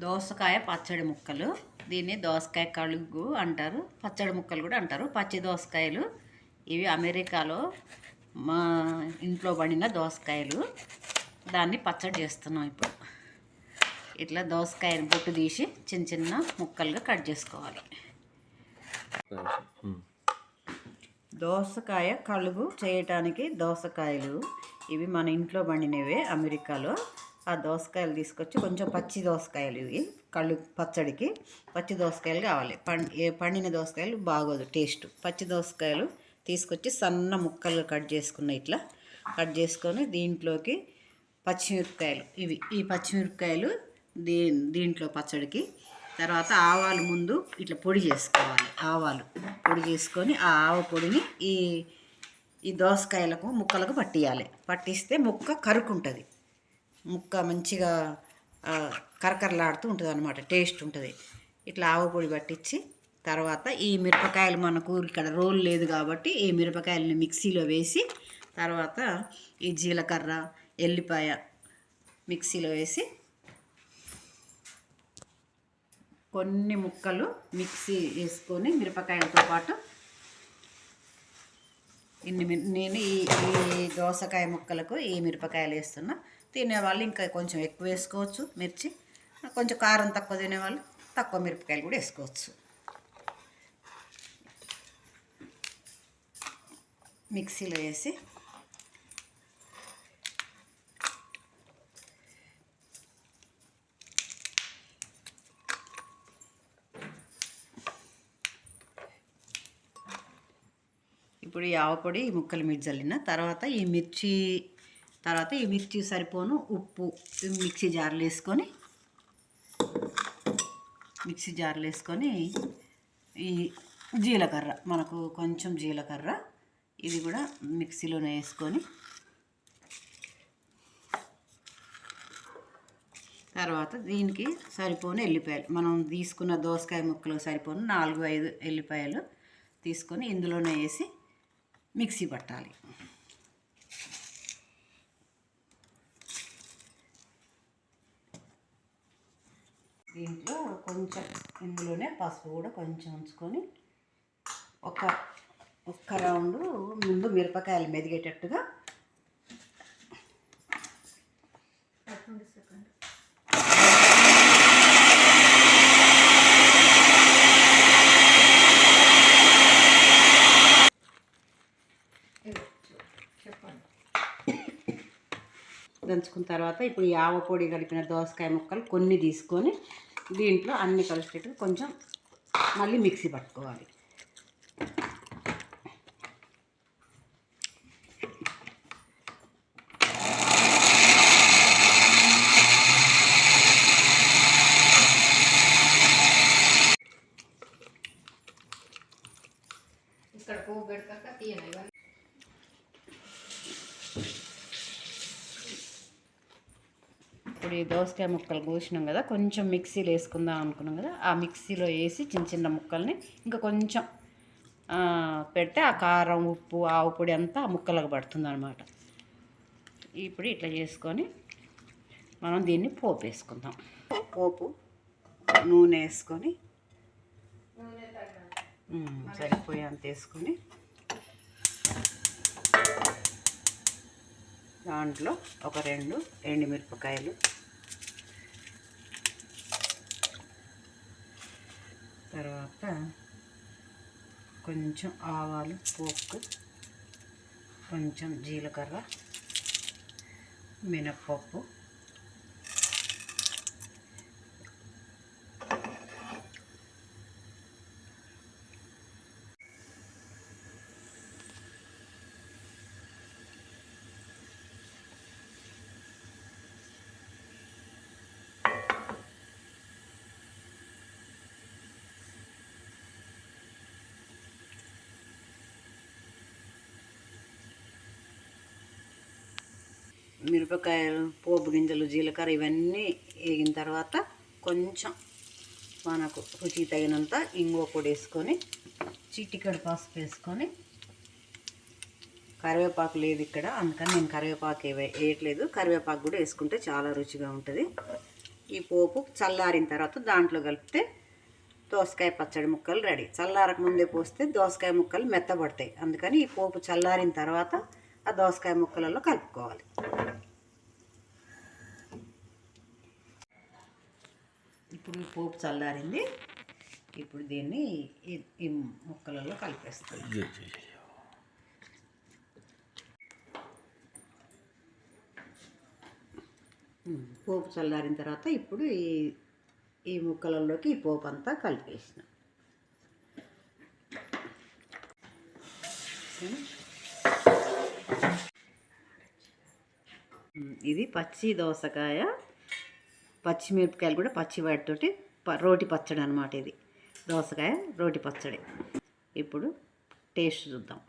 దోసకాయ పచ్చడి ముక్కలు, దీన్ని దోసకాయ కలుగు అంటారు, పచ్చడి ముక్కలు కూడా అంటారు. పచ్చి దోసకాయలు ఇవి అమెరికాలో మా ఇంట్లో పండిన దోసకాయలు. దాన్ని పచ్చడి చేస్తున్నాం ఇప్పుడు. ఇట్లా దోసకాయని పొట్టు తీసి చిన్న చిన్న ముక్కలుగా కట్ చేసుకోవాలి. దోసకాయ కలుగు చేయటానికి దోసకాయలు ఇవి మన ఇంట్లో పండినవే అమెరికాలో. ఆ దోసకాయలు తీసుకొచ్చి కొంచెం పచ్చి దోసకాయలు ఇవి కళ్ళు పచ్చడికి పచ్చి దోసకాయలు కావాలి. పండిన దోసకాయలు బాగోదు టేస్ట్. పచ్చి దోసకాయలు తీసుకొచ్చి సన్న ముక్కలు కట్ చేసుకున్న ఇట్లా కట్ చేసుకొని దీంట్లోకి పచ్చిమిరపకాయలు ఈ పచ్చిమిరపకాయలు దీంట్లో పచ్చడికి. తర్వాత ఆవాలు ముందు ఇట్లా పొడి చేసుకోవాలి. ఆవాలు పొడి చేసుకొని ఆ ఆవ పొడిని ఈ దోసకాయలకు ముక్కలకు పట్టియాలి. పట్టిస్తే ముక్క కరుకుంటుంది. ముక్క మంచిగా కరకరలాడుతూ ఉంటుంది అన్నమాట, టేస్ట్ ఉంటుంది. ఇట్లా ఆవ పొడి పట్టించి తర్వాత ఈ మిరపకాయలు మనకు ఇక్కడ రోల్ లేదు కాబట్టి ఈ మిరపకాయలని మిక్సీలో వేసి తర్వాత ఈ జీలకర్ర ఎల్లిపాయ మిక్సీలో వేసి కొన్ని ముక్కలు మిక్సీ వేసుకొని మిరపకాయలతో పాటు నేను ఈ దోసకాయ ముక్కలకు ఈ మిరపకాయలు వేస్తున్నా. తినేవాళ్ళు ఇంకా కొంచెం ఎక్కువ వేసుకోవచ్చు మిర్చి, కొంచెం కారం తక్కువ తినేవాళ్ళు తక్కువ మిరపకాయలు కూడా వేసుకోవచ్చు. మిక్సీలో వేసి ఇప్పుడు ఈ ఆవపొడి ఈ ముక్కలు మీద చల్లిన తర్వాత ఈ మిర్చి సరిపోను ఉప్పు మిక్సీ జార్లో వేసుకొని ఈ జీలకర్ర మనకు కొంచెం జీలకర్ర ఇది కూడా మిక్సీలోనే వేసుకొని తర్వాత దీనికి సరిపోను ఎల్లిపాయలు మనం తీసుకున్న దోసకాయ ముక్కలు సరిపోను 4-5 ఎల్లిపాయలు తీసుకొని ఇందులోనే వేసి మిక్సీ పట్టాలి. దీంట్లో కొంచెం ఇందులోనే పసుపు కూడా కొంచెం ఉంచుకొని ఒక్క రౌండు ముందు మిరపకాయలు మెదిగేటట్టుగా దంచుకున్న తర్వాత ఇప్పుడు ఈ ఆవ పొడి కలిపిన దోసకాయ ముక్కలు కొన్ని తీసుకొని దీంట్లో అన్ని కలిసేట్టు కొంచెం మళ్ళీ మిక్సీ పట్టుకోవాలి. ఇక్కడ పోపు పెడతాక తీయనా ఇవన్నీ. ఇప్పుడు ఈ దోసకాయ ముక్కలు కోసినాం కదా, కొంచెం మిక్సీలో వేసుకుందాం అనుకున్నాం కదా, ఆ మిక్సీలో వేసి చిన్న చిన్న ముక్కల్ని ఇంకా కొంచెం పెడితే ఆ కారం ఉప్పు ఆవు పొడి అంతా ఆ ముక్కలకు పడుతుంది అన్నమాట. ఇప్పుడు ఇట్లా చేసుకొని మనం దీన్ని పోపు వేసుకుందాం. పోపు నూనె వేసుకొని సరిపోయేంత వేసుకొని దాంట్లో ఒక 2 ఎండుమిరపకాయలు, తర్వాత కొంచెం ఆవాలు పోపు, కొంచెం జీలకర్ర, మినప్పప్పు, మిరపకాయలు, పోపు గింజలు, జీలకర్ర ఇవన్నీ వేగిన తర్వాత కొంచెం మనకు రుచికి తగినంత ఇంగువ పొడి వేసుకొని చిటికెడు పసుపు వేసుకొని కరివేపాకు లేదు ఇక్కడ, అందుకని నేను కరివేపాకు వేయట్లేదు. కరివేపాకు కూడా వేసుకుంటే చాలా రుచిగా ఉంటుంది. ఈ పోపు చల్లారిన తర్వాత దాంట్లో కలిపితే దోసకాయ పచ్చడి ముక్కలు రెడీ. చల్లారక ముందే పోస్తే దోసకాయ ముక్కలు మెత్తబడతాయి, అందుకని ఈ పోపు చల్లారిన తర్వాత ఆ దోసకాయ ముక్కలలో కలుపుకోవాలి. ఇప్పుడు ఈ పోపు చల్లారింది. ఇప్పుడు దీన్ని ఈ ముక్కలలో కలిపేస్తాను. పోపు చల్లారిన తర్వాత ఇప్పుడు ఈ ముక్కలలోకి ఈ పోపు అంతా కలిపేసిన. ఇది పచ్చి దోసకాయ, పచ్చిమిరపకాయలు కూడా పచ్చి వాటితోటి రోటి పచ్చడి అనమాట. ఇది దోసకాయ రోటి పచ్చడి. ఇప్పుడు టేస్ట్ చూద్దాం.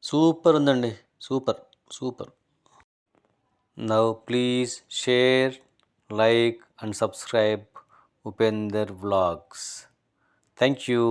సూపర్ ఉందండి, super super. Now please share, like and subscribe Upender vlogs. Thank you.